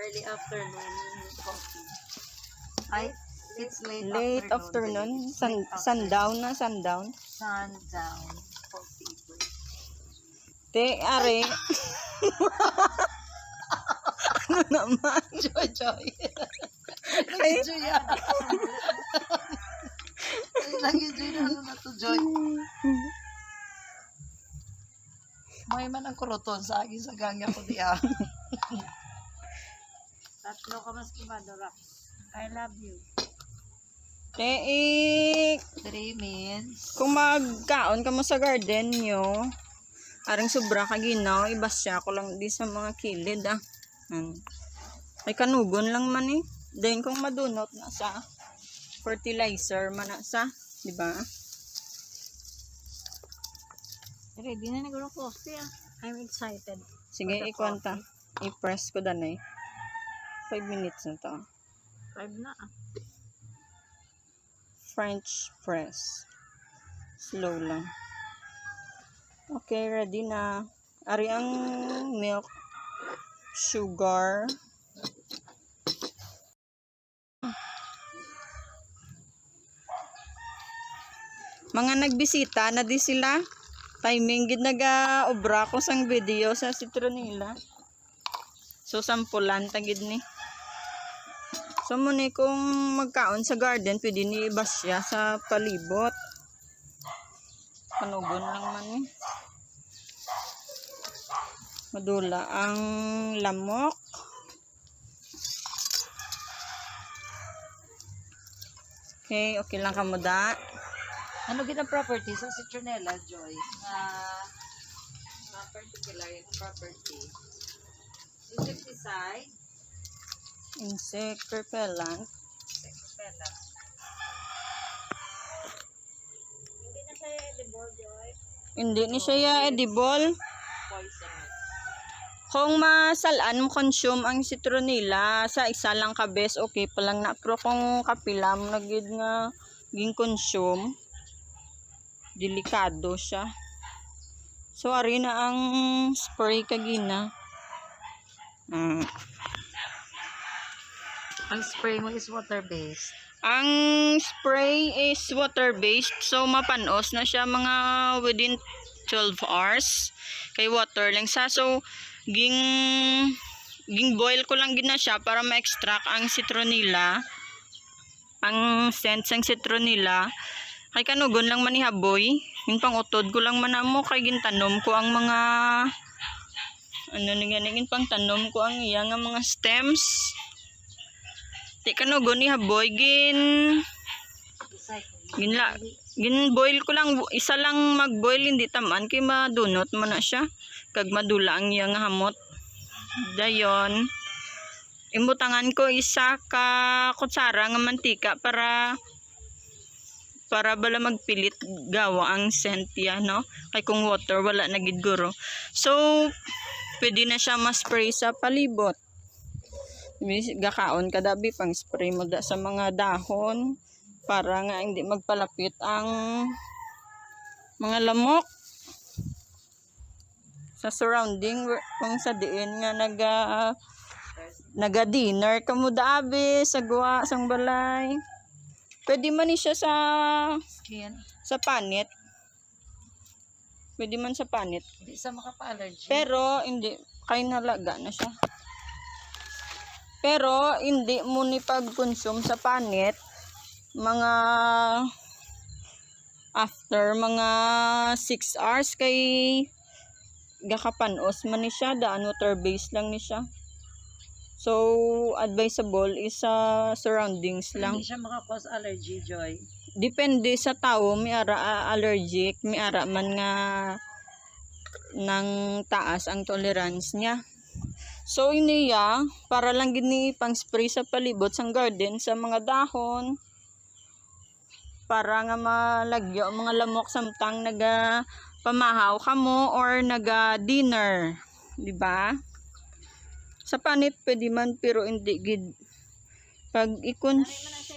Early afternoon coffee. Ay, it's Late afternoon. Sundown na, sundown. Sundown coffee. Te, are. Ano naman? Joy. Nag-joy yan. Nag-joy na ano na to, Joy. May man ang kuroton sa akin sa gangya ko diya. Tatlo ka mas kimadora. I love you. Te, 3 minutes. kung magkaon ka mo sa garden nyo, arang sobra ka ginaw, ibasya ko lang di sa mga kilid Ay kanugon lang man eh. Then kung madunot na sa fertilizer man na sa, di ba? Ready na naguro coffee ah. I'm excited. Sige, ikwanta. I-press ko danay. 5 minutes na to. 5 na ah. French press. Slow lang. Okay, ready na. Ari ang milk, sugar. Mga nagbisita na di sila. Timing gid naga-obra ko sang video sa citronella. So sampulan tagid ni. So muna kung magkaon sa garden, pwede ni ibasya sa palibot. Kanugon lang man eh. Madula ang lamok. Okay lang kamuda. Ano gina property sa citronella, Joy? Na particular yung property. Insecticide. Insect repellent. Repellent. Hindi na siya edible, Joy. Hindi ni siya edible. Poisonous. Kung masalaan mo consume ang citronella sa isa lang ka bes, okay pa lang na. Pero kung kapila mo nagid nga ging consume, delikado siya. So ari na ang spray kagina. Ang spray mo is water-based. Ang spray is water-based, so mapanos na siya mga within 12 hours. Kay water lang sa. So ging boil ko lang gina siya para ma-extract ang citronella. Ang scent sang citronella. Kay kanugon lang man ihaboy. Yung pangutod ko lang man mo kay gintanom ko ang mga ganigin pang tanom ko ang iya nga mga stems. Di kanugon ihaboy gin boil ko lang, isa lang mag-boil hindi taman kay madunot man na siya. Kag madula ang iya nga hamot. Dayon imbutangan ko isa ka kutsara nga mantika para bala magpilit gawa ang scent ya, no? Kay kung water wala na gid guro. So pwede na siya ma-spray sa palibot. Gakaon ka dabi pang spray mo da sa mga dahon para nga hindi magpalapit ang mga lamok sa surrounding kung sa diin nga naga dinner kamo daabi sa guwa sang balay. Pwede man ni siya sa Skin. sa panit. Pwede man sa panit. Hindi sa makapa-allergy. Pero hindi kay nalaga na siya. Pero hindi mo ni pag-consume sa panit mga after mga 6 hours kay gakapanos man ni siya, daan water based lang ni siya. So advisable is sa surroundings lang. Hindi siya maka-cause allergy, Joy. Depende sa tao, may ara allergic, may ara man nga nang taas ang tolerance niya. So iniya para lang gini pang spray sa palibot sang garden sa mga dahon para nga malagyo ang mga lamok samtang naga pamahaw kamo or naga dinner, di ba? Sa panit pwede man pero hindi gid pag ikon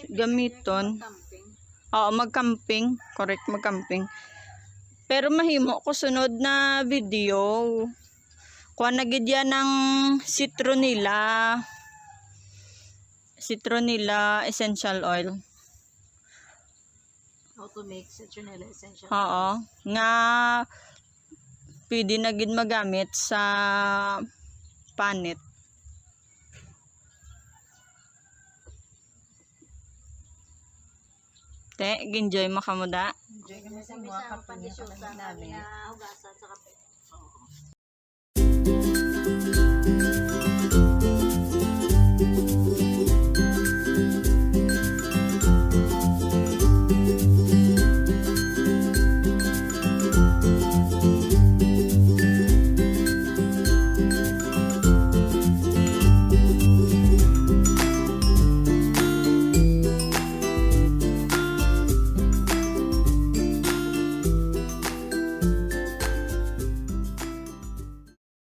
gamiton. Oo, mag-camping, correct, mag-camping. Pero mahimo ko sunod na video. Kuha na gid yan ng citronella citronella essential oil. How to make citronella essential. Oo. Nga pwede na gid magamit sa panit. Te, ginjoy mo kamuda. Enjoy kami sa mga kapatid namin. Hugasan sa kape.